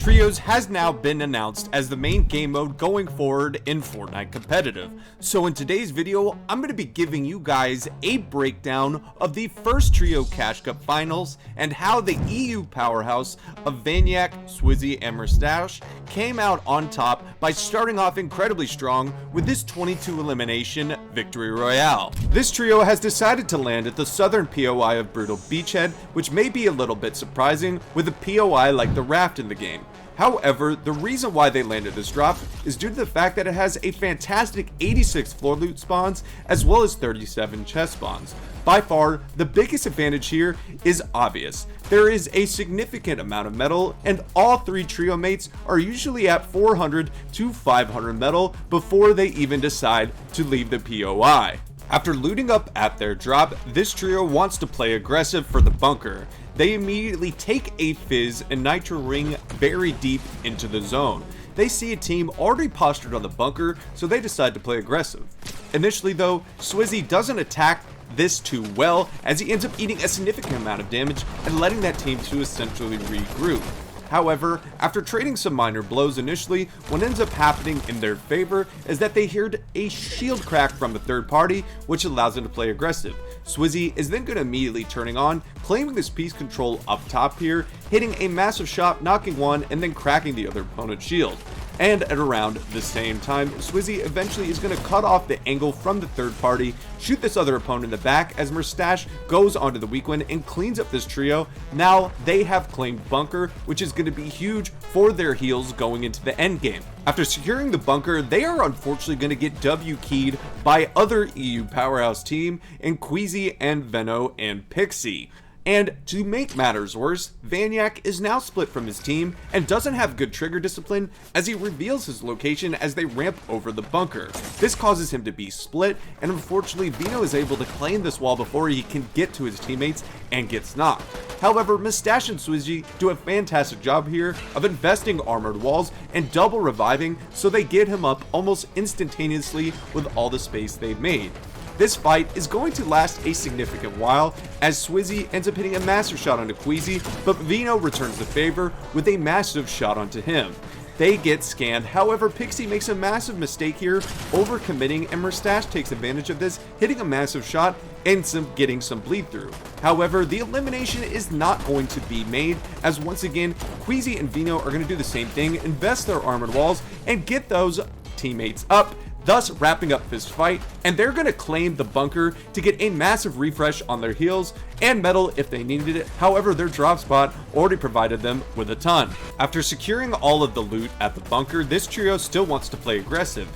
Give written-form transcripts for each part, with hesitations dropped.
Trios has now been announced as the main game mode going forward in Fortnite competitive. So in today's video, I'm going to be giving you guys a breakdown of the first Trio Cash Cup finals and how the EU powerhouse of VanYak, Swizzy, and Merstach came out on top by starting off incredibly strong with this 22 elimination victory royale. This trio has decided to land at the southern POI of brutal Beachhead, which may be a little bit surprising with a POI like the Raft in the game. However, the reason why they landed this drop is due to the fact that it has a fantastic 86 floor loot spawns as well as 37 chest spawns. By far, the biggest advantage here is obvious. There is a significant amount of metal, and all three trio mates are usually at 400 to 500 metal before they even decide to leave the POI. After looting up at their drop, this trio wants to play aggressive for the bunker. They immediately take a fizz and nitro ring very deep into the zone. They see a team already postured on the bunker, so they decide to play aggressive. Initially though, Swizzy doesn't attack this too well, as he ends up eating a significant amount of damage and letting that team to essentially regroup. However, after trading some minor blows initially, what ends up happening in their favor is that they heard a shield crack from a third party, which allows them to play aggressive. Swizzy is then going to immediately turning on, claiming this piece control up top here, hitting a massive shot, knocking one, and then cracking the other opponent's shield. And at around the same time, Swizzy eventually is going to cut off the angle from the third party, shoot this other opponent in the back as Merstach goes onto the weak one and cleans up this trio. Now they have claimed bunker, which is going to be huge for their heals going into the end game. After securing the bunker, they are unfortunately going to get W keyed by other EU powerhouse team in Queasy and Veno and Pixie. And to make matters worse, VanYak is now split from his team and doesn't have good trigger discipline as he reveals his location as they ramp over the bunker. This causes him to be split, and unfortunately Veno is able to claim this wall before he can get to his teammates and gets knocked. However, Merstach and Swizzy do a fantastic job here of investing armored walls and double reviving, so they get him up almost instantaneously with all the space they've made. This fight is going to last a significant while as Swizzy ends up hitting a massive shot onto Queasy, but Veno returns the favor with a massive shot onto him. They get scanned, however Pixie makes a massive mistake here, overcommitting, and Merstach takes advantage of this, hitting a massive shot and getting some bleed through. However, the elimination is not going to be made, as once again, Queasy and Veno are going to do the same thing, invest their armored walls, and get those teammates up, thus wrapping up this fight, and they're going to claim the bunker to get a massive refresh on their heals and metal if they needed it. However, their drop spot already provided them with a ton. After securing all of the loot at the bunker, this trio still wants to play aggressive.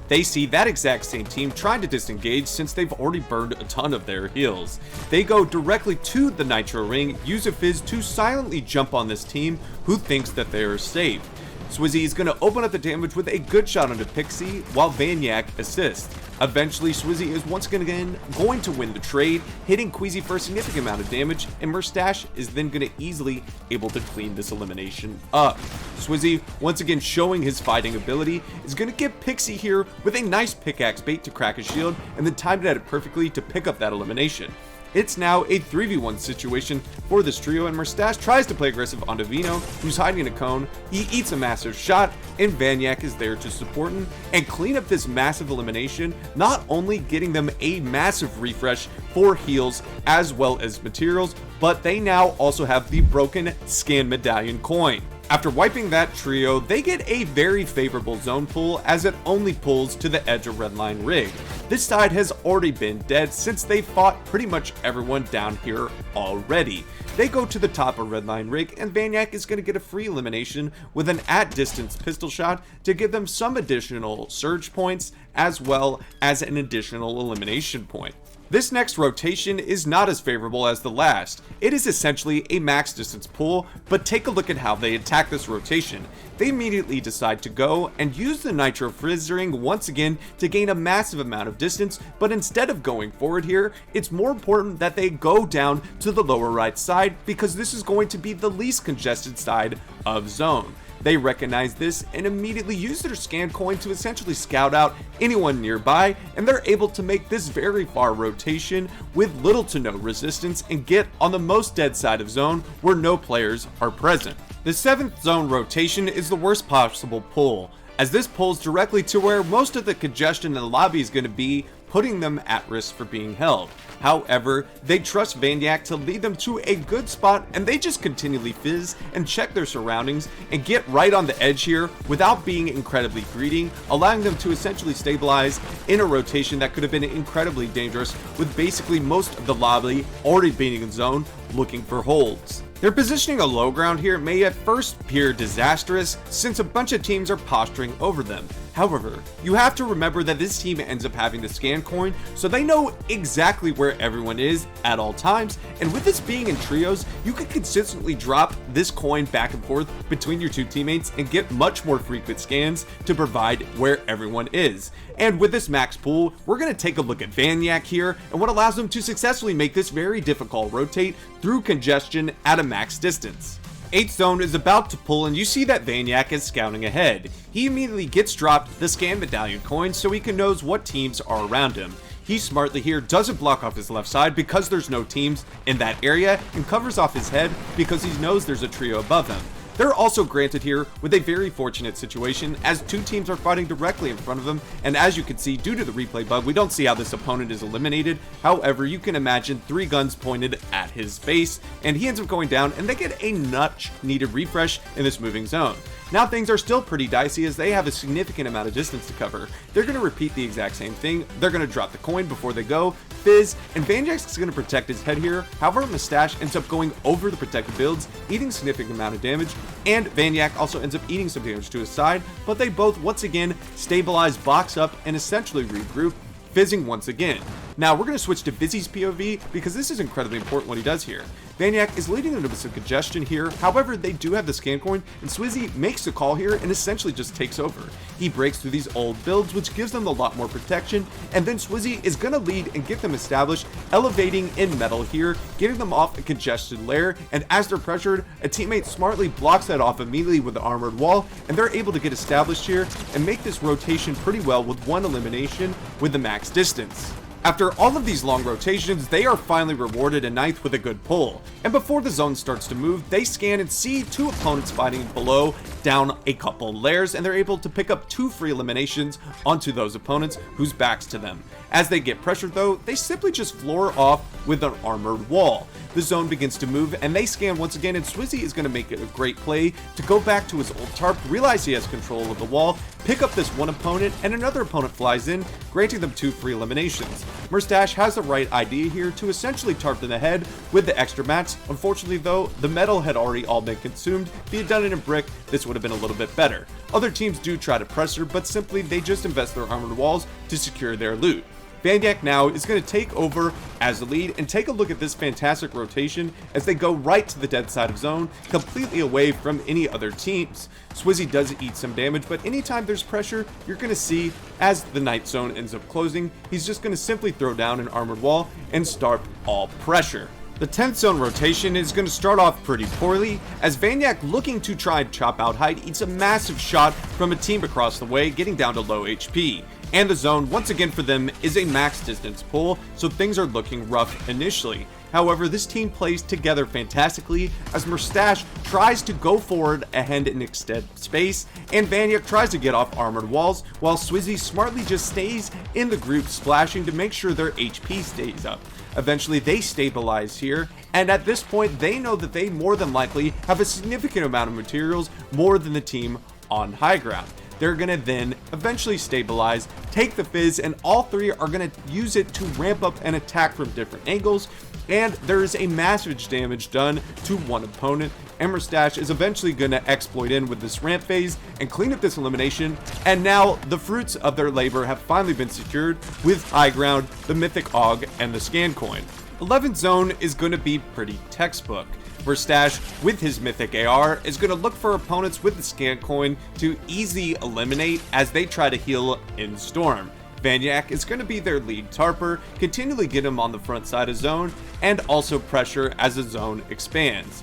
They see that exact same team trying to disengage since they've already burned a ton of their heals. They go directly to the nitro ring, use a fizz to silently jump on this team who thinks that they are safe. Swizzy is going to open up the damage with a good shot onto Pixie while VanYak assists. Eventually, Swizzy is once again going to win the trade, hitting Queasy for a significant amount of damage, and Merstach is then going to easily able to clean this elimination up. Swizzy, once again showing his fighting ability, is going to get Pixie here with a nice pickaxe bait to crack his shield, and then timed it perfectly to pick up that elimination. It's now a 3v1 situation for this trio, and Merstach tries to play aggressive onto Veno, who's hiding in a cone. He eats a massive shot, and VanYak is there to support him and clean up this massive elimination, not only getting them a massive refresh for heals as well as materials, but they now also have the broken scan medallion coin. After wiping that trio, they get a very favorable zone pull as it only pulls to the edge of Redline Rig. This side has already been dead since they fought pretty much everyone down here already. They go to the top of Redline Rig, and VanYak is going to get a free elimination with an at distance pistol shot to give them some additional surge points as well as an additional elimination point. This next rotation is not as favorable as the last. It is essentially a max distance pull, but take a look at how they attack this rotation. They immediately decide to go and use the nitro frizz ring once again to gain a massive amount of distance, but instead of going forward here, it's more important that they go down to the lower right side because this is going to be the least congested side of zone. They recognize this and immediately use their scan coin to essentially scout out anyone nearby, and they're able to make this very far rotation with little to no resistance and get on the most dead side of zone where no players are present. The 7th zone rotation is the worst possible pull, as this pulls directly to where most of the congestion in the lobby is going to be, putting them at risk for being held. However, they trust VanYak to lead them to a good spot, and they just continually fizz and check their surroundings and get right on the edge here without being incredibly greedy, allowing them to essentially stabilize in a rotation that could have been incredibly dangerous, with basically most of the lobby already being in zone looking for holds. Their positioning on low ground here may at first appear disastrous, since a bunch of teams are posturing over them. However, you have to remember that this team ends up having the scan coin, so they know exactly where everyone is at all times, and with this being in trios, you can consistently drop this coin back and forth between your two teammates and get much more frequent scans to provide where everyone is. And with this max pool, we're going to take a look at VanYak here and what allows them to successfully make this very difficult rotate through congestion at a max distance. 8th zone is about to pull, and you see that VanYak is scouting ahead. He immediately gets dropped the scan medallion coin so he can knows what teams are around him. He smartly here doesn't block off his left side because there's no teams in that area, and covers off his head because he knows there's a trio above him. They're also granted here with a very fortunate situation, as two teams are fighting directly in front of them, and as you can see, due to the replay bug, we don't see how this opponent is eliminated. However, you can imagine 3 guns pointed at his face, and he ends up going down, and they get a much needed refresh in this moving zone. Now things are still pretty dicey, as they have a significant amount of distance to cover. They're going to repeat the exact same thing. They're going to drop the coin before they go, fizz, and VanYak is going to protect his head here. However, Merstach ends up going over the protected builds, eating a significant amount of damage, and VanYak also ends up eating some damage to his side, but they both once again stabilize, box up, and essentially regroup, fizzing once again. Now we're going to switch to Vizzy's POV because this is incredibly important what he does here. VanYak is leading them to some congestion here, however they do have the scan coin, and Swizzy makes the call here and essentially just takes over. He breaks through these old builds, which gives them a lot more protection, and then Swizzy is going to lead and get them established, elevating in metal here, getting them off a congested layer, and as they're pressured, a teammate smartly blocks that off immediately with the armored wall, and they're able to get established here and make this rotation pretty well with 1 elimination with the max distance. After all of these long rotations, they are finally rewarded in 9th with a good pull, and before the zone starts to move, they scan and see 2 opponents fighting below, down a couple layers, and they're able to pick up 2 free eliminations onto those opponents whose backs to them. As they get pressured though, they simply just floor off with an armored wall. The zone begins to move, and they scan once again, and Swizzy is going to make a great play to go back to his old tarp, realize he has control of the wall, pick up this one opponent, and another opponent flies in, granting them 2 free eliminations. Merstach has the right idea here to essentially tarp in the head with the extra mats. Unfortunately though, the metal had already all been consumed. If he had done it in brick, this would have been a little bit better. Other teams do try to pressure, but simply they just invest their armored walls to secure their loot. VanYak now is going to take over as the lead, and take a look at this fantastic rotation as they go right to the dead side of zone, completely away from any other teams. Swizzy does eat some damage, but anytime there's pressure, you're going to see as the night zone ends up closing, he's just going to simply throw down an armored wall and start all pressure. The 10th zone rotation is going to start off pretty poorly, as VanYak, looking to try and chop out height, eats a massive shot from a team across the way, getting down to low HP. And the zone, once again for them, is a max distance pull, so things are looking rough initially. However, this team plays together fantastically, as Merstach tries to go forward ahead and extend space, and VanYak tries to get off armored walls, while Swizzy smartly just stays in the group, splashing to make sure their HP stays up. Eventually they stabilize here, and at this point they know that they more than likely have a significant amount of materials, more than the team on high ground. They're going to then eventually stabilize, take the fizz, and all 3 are going to use it to ramp up and attack from different angles, and there is a massive damage done to one opponent, and Merstach is eventually going to exploit in with this ramp phase and clean up this elimination, and now the fruits of their labor have finally been secured with high ground, the mythic AUG, and the scan coin. 11th zone is going to be pretty textbook. Merstach, with his mythic AR, is going to look for opponents with the scan coin to easily eliminate as they try to heal in storm. VanYak is going to be their lead tarper, continually get him on the front side of zone, and also pressure as the zone expands.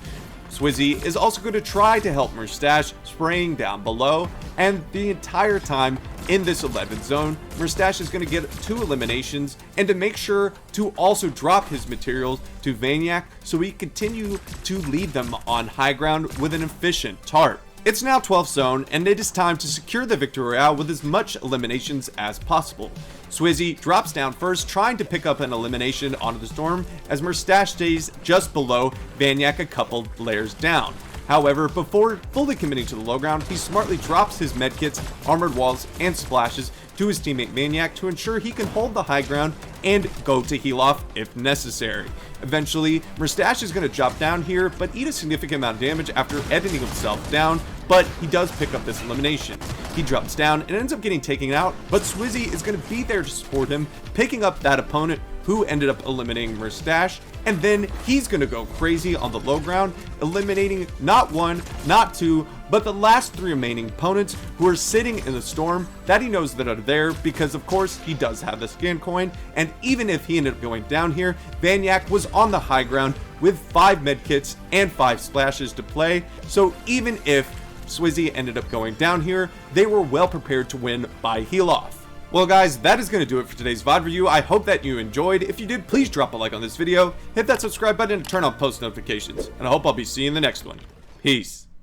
Swizzy is also going to try to help Merstach, spraying down below, and the entire time in this 11th zone, Merstach is going to get 2 eliminations, and to make sure to also drop his materials to VanYak so he can continue to lead them on high ground with an efficient tarp. It's now 12th zone, and it is time to secure the victory royale with as much eliminations as possible. Swizzy drops down first, trying to pick up an elimination onto the storm, as Merstach stays just below VanYak a couple layers down. However, before fully committing to the low ground, he smartly drops his medkits, armored walls, and splashes to his teammate VanYak to ensure he can hold the high ground and go to heal off if necessary. Eventually, Merstach is going to drop down here, but eat a significant amount of damage after editing himself down, but he does pick up this elimination. He drops down and ends up getting taken out, but Swizzy is going to be there to support him, picking up that opponent who ended up eliminating Merstach, and then he's going to go crazy on the low ground, eliminating not 1, not 2, but the last 3 remaining opponents who are sitting in the storm that he knows that are there, because of course he does have the scan coin, and even if he ended up going down here, VanYak was on the high ground with 5 medkits and 5 splashes to play, so even if Swizzy ended up going down here, they were well prepared to win by heal off. Well guys, that is going to do it for today's VOD review. I hope that you enjoyed. If you did, please drop a like on this video, hit that subscribe button, and turn on post notifications. And I hope I'll be seeing you in the next one. Peace.